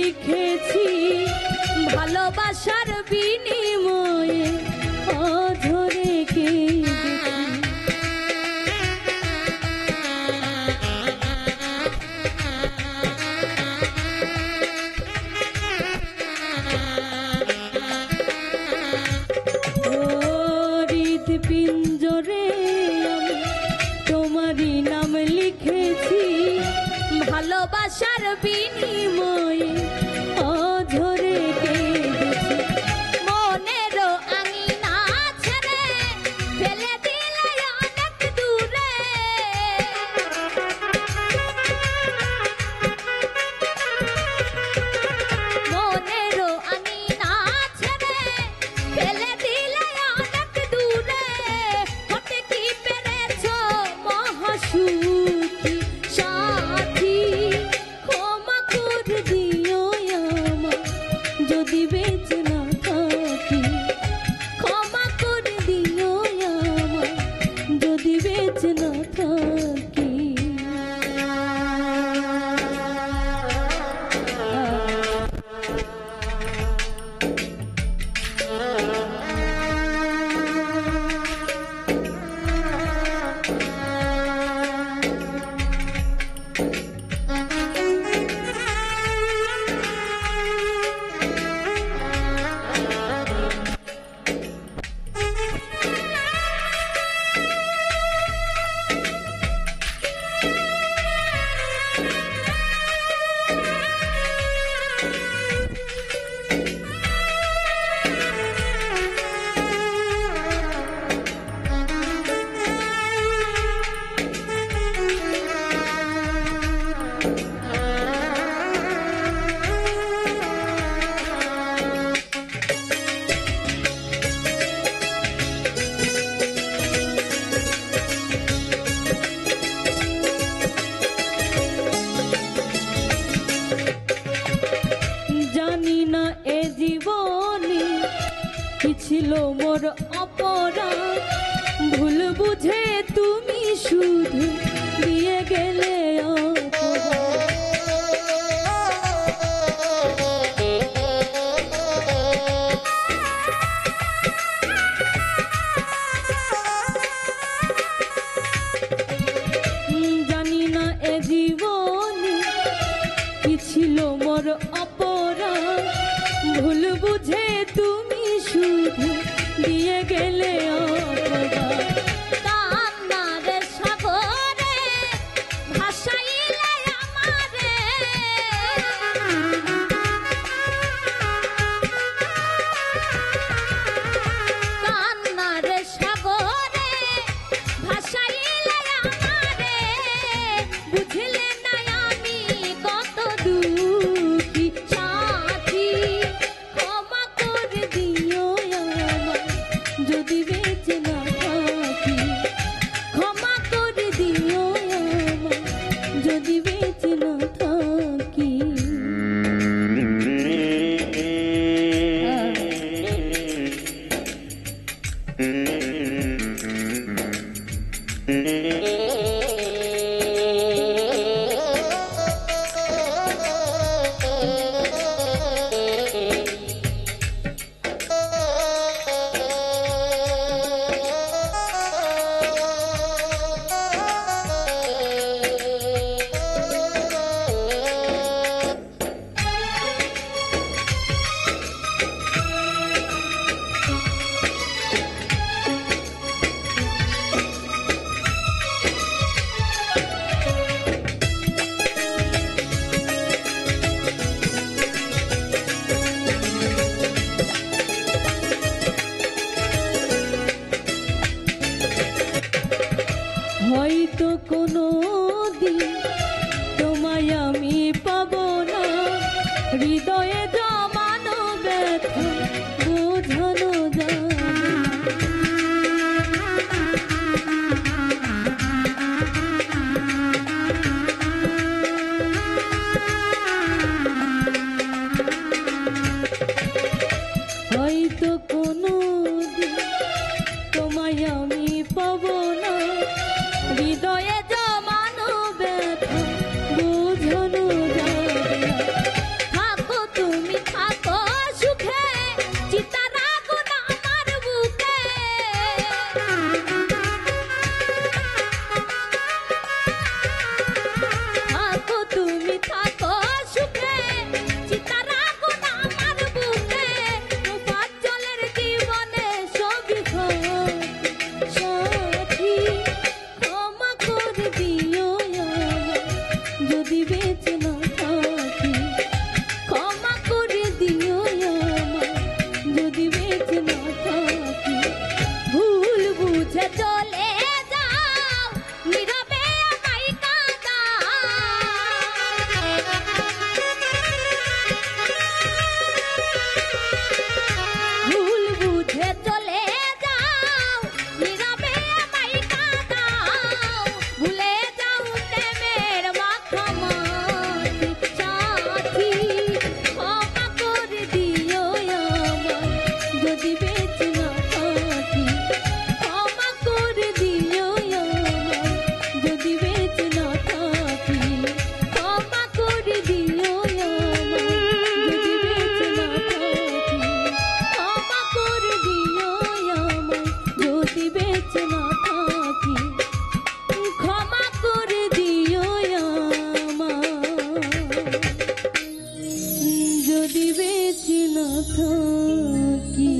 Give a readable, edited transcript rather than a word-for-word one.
লিখেছি ভালোবাসার বিনিময়ে অঝরে পিঞ্জরে তোমারই নাম লিখেছি ভালোবাসার বিনিময়ে অঝরে কেঁদেছি মনেরও আঙিনা ছেড়ে ফেলে দিলে অনেক দূরে মনেরও আঙিনা ছেড়ে ফেলে দিলে অনেক দূরে হতে কি পেরেছো মহাসুখী সাথী ক্ষমা করে দিও আমায় যদি বেঁচে না থাকি ক্ষমা করে দিও আমায় যদি বেঁচে না থাকি জানি না এ জীবনে কি ছিল মোর অপরাধ ভুল বুঝে তুমি শুধু দিয়ে গেলে জানি না এ জীবনে কি ছিল মোর অপরাধ ভুল বুঝে তুমি শুধু দিয়ে গেলে কান্নার সাগরে ভাসাইলে আমারে কান্নার সাগরে ভাসাইলে আমারে বুঝলে না আমি কত দুঃখী সাথী ক্ষমা করে দিও আমায় যদি বেঁচে না থাকি ক্ষমা করে দিও আমায় যদি বেঁচে না থাকি হয়তো কোনো দিন তোমায় আমি পাবো না হৃদয়ে জমানো ব্যথা বোঝানো যায় হয়তো কোনো দিন তোমায় আমি পাবো না হৃদয়ে জমানো ব্যথা বোঝানো যাবে না থাকো না থাকি।